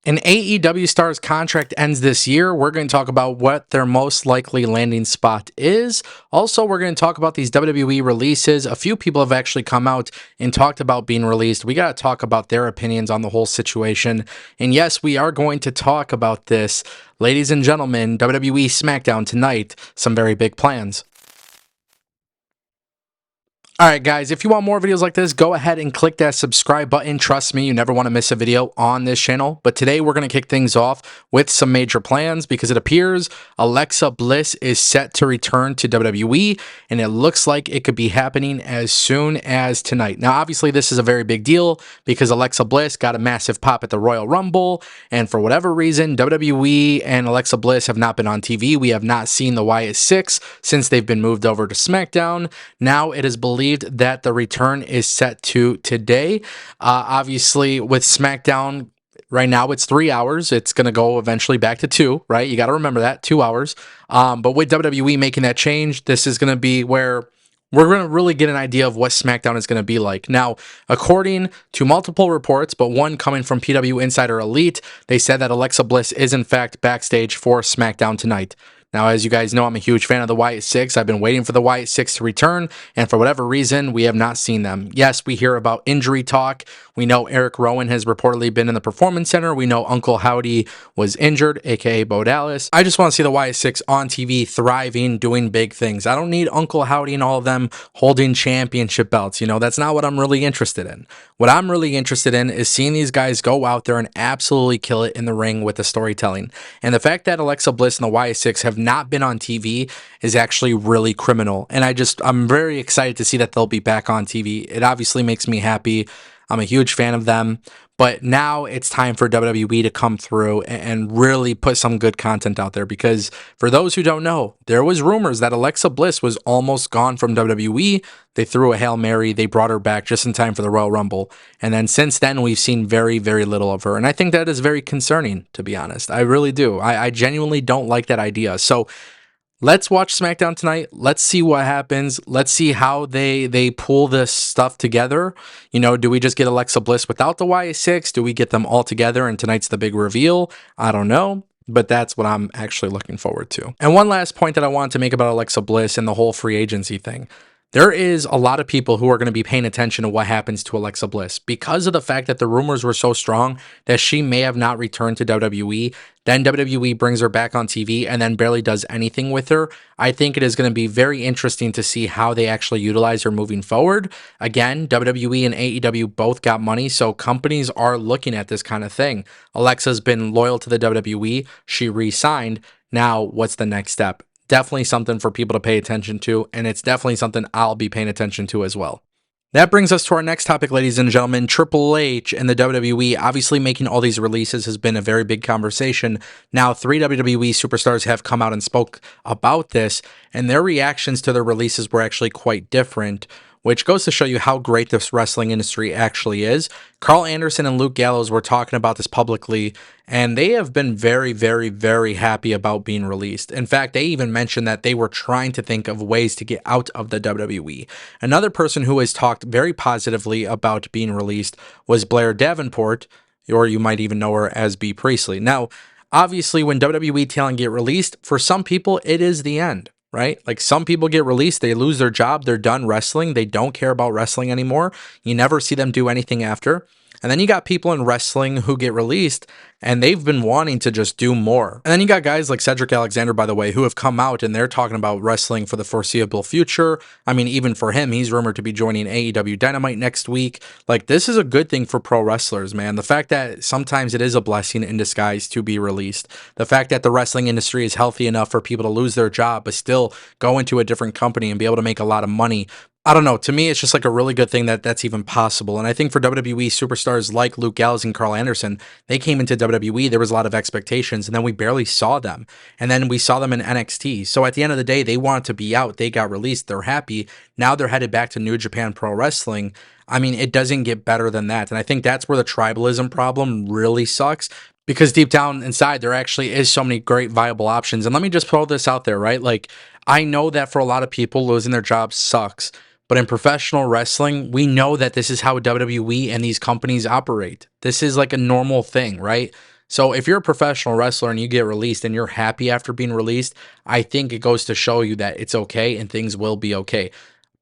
An AEW star's contract ends this year. We're going to talk about what their most likely landing spot is. Also, we're going to talk about these WWE releases. A few people have actually come out and talked about being released. We got to talk about their opinions on the whole situation. And yes, we are going to talk about this. Ladies and gentlemen, WWE SmackDown tonight, some very big plans. Alright guys, if you want more videos like this, go ahead and click that subscribe button. Trust me, you never want to miss a video on this channel. But today we're going to kick things off with some major plans because it appears Alexa Bliss is set to return to WWE, and it looks like it could be happening as soon as tonight. Now obviously this is a very big deal because Alexa Bliss got a massive pop at the Royal Rumble, and for whatever reason WWE and Alexa Bliss have not been on TV. We have not seen the Wyatt Six since they've been moved over to SmackDown. Now it is believed that the return is set to today. Obviously, with SmackDown, right now it's 3 hours. It's going to go eventually back to 2, right? You got to remember that, 2 hours. But with WWE making that change, this is going to be where we're going to really get an idea of what SmackDown is going to be like. Now, according to multiple reports, but one coming from PW Insider Elite, they said that Alexa Bliss is in fact backstage for SmackDown tonight. Now, as you guys know, I'm a huge fan of the Wyatt Six. I've been waiting for the Wyatt Six to return, and for whatever reason, we have not seen them. Yes, we hear about injury talk. We know Eric Rowan has reportedly been in the Performance Center. We know Uncle Howdy was injured, aka Bo Dallas. I just want to see the Wyatt Six on TV, thriving, doing big things. I don't need Uncle Howdy and all of them holding championship belts. You know, that's not what I'm really interested in. What I'm really interested in is seeing these guys go out there and absolutely kill it in the ring with the storytelling. And the fact that Alexa Bliss and the Wyatt Six have not been on TV is actually really criminal. And I'm very excited to see that they'll be back on TV. It obviously makes me happy. I'm a huge fan of them. But now it's time for WWE to come through and really put some good content out there, because for those who don't know, there was rumors that Alexa Bliss was almost gone from WWE. They threw a Hail Mary. They brought her back just in time for the Royal Rumble. And then since then, we've seen very, very little of her. And I think that is very concerning, to be honest. I really do. I genuinely don't like that idea. So let's watch SmackDown tonight. Let's see what happens. Let's see how they pull this stuff together. You know, do we just get Alexa Bliss without the Wyatt Six? Do we get them all together and tonight's the big reveal? I don't know, but that's what I'm actually looking forward to. And one last point that I wanted to make about Alexa Bliss and the whole free agency thing. There is a lot of people who are going to be paying attention to what happens to Alexa Bliss because of the fact that the rumors were so strong that she may have not returned to WWE. Then WWE brings her back on TV and then barely does anything with her. I think it is going to be very interesting to see how they actually utilize her moving forward. Again, WWE and AEW both got money, so companies are looking at this kind of thing. Alexa's been loyal to the WWE. She re-signed. Now, what's the next step? Definitely something for people to pay attention to, and it's definitely something I'll be paying attention to as well. That brings us to our next topic, ladies and gentlemen. Triple H and the WWE, obviously making all these releases has been a very big conversation. Now, 3 WWE superstars have come out and spoke about this, and their reactions to their releases were actually quite different, which goes to show you how great this wrestling industry actually is. Carl Anderson and Luke Gallows were talking about this publicly, and they have been very, very, very happy about being released. In fact, they even mentioned that they were trying to think of ways to get out of the WWE. Another person who has talked very positively about being released was Blair Davenport, or you might even know her as B. Priestley. Now, obviously, when WWE talent get released, for some people, it is the end. Right? Like, some people get released, they lose their job, they're done wrestling, they don't care about wrestling anymore. You never see them do anything after. And then you got people in wrestling who get released and they've been wanting to just do more. And then you got guys like Cedric Alexander, by the way, who have come out and they're talking about wrestling for the foreseeable future. I mean, even for him, he's rumored to be joining AEW Dynamite next week. Like, this is a good thing for pro wrestlers, man. The fact that sometimes it is a blessing in disguise to be released. The fact that the wrestling industry is healthy enough for people to lose their job but still go into a different company and be able to make a lot of money. I don't know. To me, it's just like a really good thing that that's even possible. And I think for WWE superstars like Luke Gallows and Carl Anderson, they came into WWE, there was a lot of expectations, and then we barely saw them. And then we saw them in NXT. So at the end of the day, they wanted to be out. They got released. They're happy. Now they're headed back to New Japan Pro Wrestling. I mean, it doesn't get better than that. And I think that's where the tribalism problem really sucks. Because deep down inside, there actually is so many great viable options. And let me just throw this out there, right? Like, I know that for a lot of people, losing their job sucks. But in professional wrestling, we know that this is how WWE and these companies operate. This is like a normal thing, right? So if you're a professional wrestler and you get released and you're happy after being released, I think it goes to show you that it's okay and things will be okay.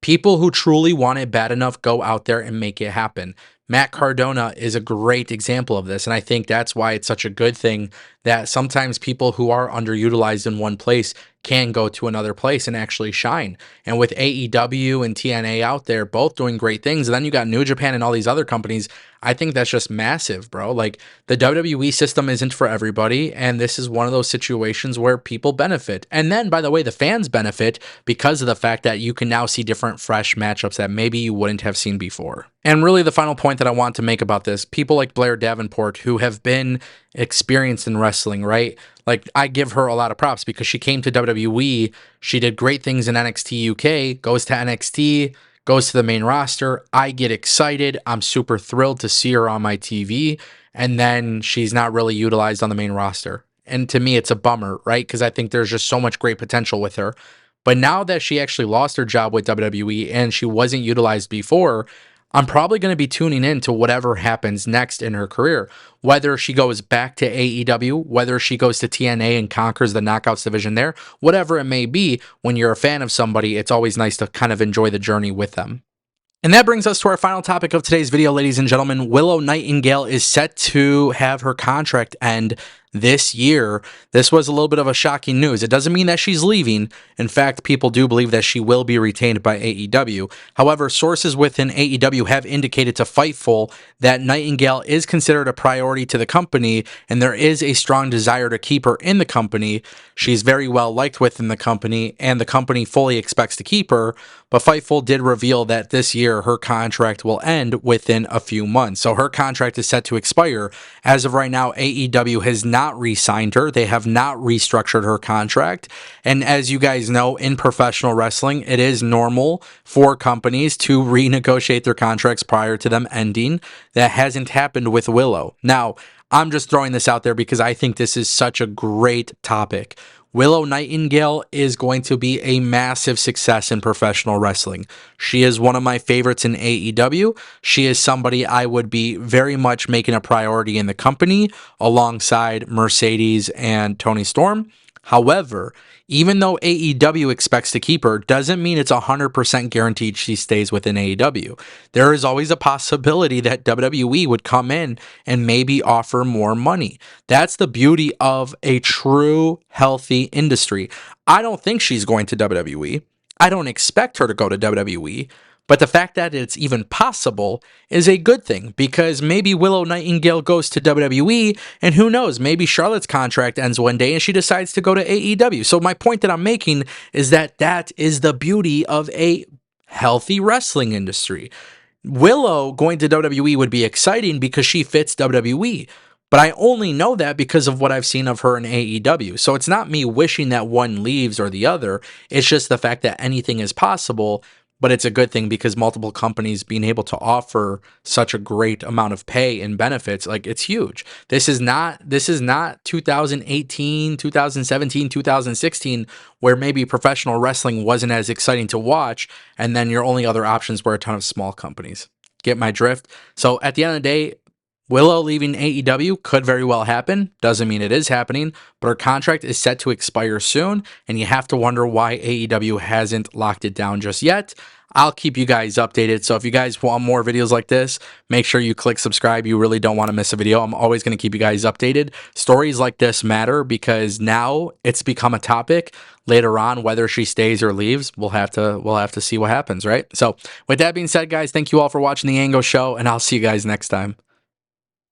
People who truly want it bad enough go out there and make it happen. Matt Cardona is a great example of this. And I think that's why it's such a good thing that sometimes people who are underutilized in one place can go to another place and actually shine. And with AEW and TNA out there both doing great things, and then you got New Japan and all these other companies, I think that's just massive, bro. Like the WWE system isn't for everybody. And this is one of those situations where people benefit. And then, by the way, the fans benefit because of the fact that you can now see different, fresh matchups that maybe you wouldn't have seen before. And really, the final point that I want to make about this, people like Blair Davenport, who have been experienced in wrestling, right? Like, I give her a lot of props because she came to WWE. She did great things in NXT UK, goes to NXT, goes to the main roster. I get excited. I'm super thrilled to see her on my TV. And then she's not really utilized on the main roster. And to me, it's a bummer, right? Because I think there's just so much great potential with her. But now that she actually lost her job with WWE and she wasn't utilized before, I'm probably going to be tuning in to whatever happens next in her career. Whether she goes back to AEW, whether she goes to TNA and conquers the Knockouts division there, whatever it may be, when you're a fan of somebody, it's always nice to kind of enjoy the journey with them. And that brings us to our final topic of today's video, ladies and gentlemen. Willow Nightingale is set to have her contract end this year. This was a little bit of a shocking news. It doesn't mean that she's leaving. In fact, people do believe that she will be retained by AEW. However, sources within AEW have indicated to Fightful that Nightingale is considered a priority to the company, and there is a strong desire to keep her in the company. She's very well liked within the company, and the company fully expects to keep her. But Fightful did reveal that this year her contract will end within a few months. So her contract is set to expire. As of right now, AEW has not re-signed her. They have not restructured her contract. And as you guys know, in professional wrestling, it is normal for companies to renegotiate their contracts prior to them ending. That hasn't happened with Willow. Now, I'm just throwing this out there because I think this is such a great topic. Willow Nightingale is going to be a massive success in professional wrestling. She is one of my favorites in AEW. She is somebody I would be very much making a priority in the company alongside Mercedes and Toni Storm. However, even though AEW expects to keep her, doesn't mean it's 100% guaranteed she stays within AEW. There is always a possibility that WWE would come in and maybe offer more money. That's the beauty of a true, healthy industry. I don't think she's going to WWE. I don't expect her to go to WWE. But the fact that it's even possible is a good thing because maybe Willow Nightingale goes to WWE and who knows, maybe Charlotte's contract ends one day and she decides to go to AEW. So my point that I'm making is that that is the beauty of a healthy wrestling industry. Willow going to WWE would be exciting because she fits WWE. But I only know that because of what I've seen of her in AEW. So it's not me wishing that one leaves or the other. It's just the fact that anything is possible. But it's a good thing because multiple companies being able to offer such a great amount of pay and benefits, like it's huge. This is not 2018, 2017, 2016, where maybe professional wrestling wasn't as exciting to watch, and then your only other options were a ton of small companies. Get my drift? So at the end of the day, Willow leaving AEW could very well happen. Doesn't mean it is happening, but her contract is set to expire soon, and you have to wonder why AEW hasn't locked it down just yet. I'll keep you guys updated. So if you guys want more videos like this, make sure you click subscribe. You really don't want to miss a video. I'm always going to keep you guys updated. Stories like this matter because now it's become a topic. Later on, whether she stays or leaves, we'll have to see what happens, right? So with that being said, guys, thank you all for watching the Ango Show, and I'll see you guys next time.